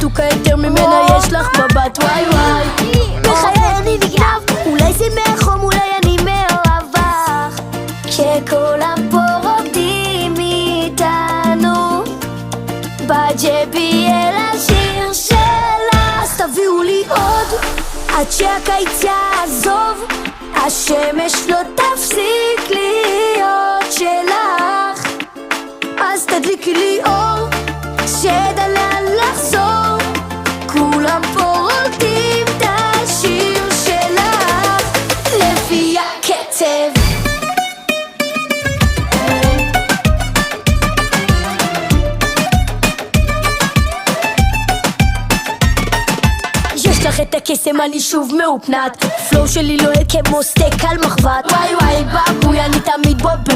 מתוקה יותר ממנה יש לך בבת וואי וואי. בחיי אני נגנב, אולי זה מהחום, אולי אני מהרווח, כשכולם פה רוקדים איתנו בג'ביאל השיר שלה. אז תביאו לי עוד עד שהקיץ יעזוב, השמש לא תפסיק להיות שלך. אז תדליקי לי אור שידע לאן לחזור, כולם פה רוקדים את השיר שלך לפי הקצב. יש לך את הקסם, אני שוב מאופנת, פלואו שלי לוהה כמו סטייק על מחבת. וואי וואי בבוי, אני תמיד בובה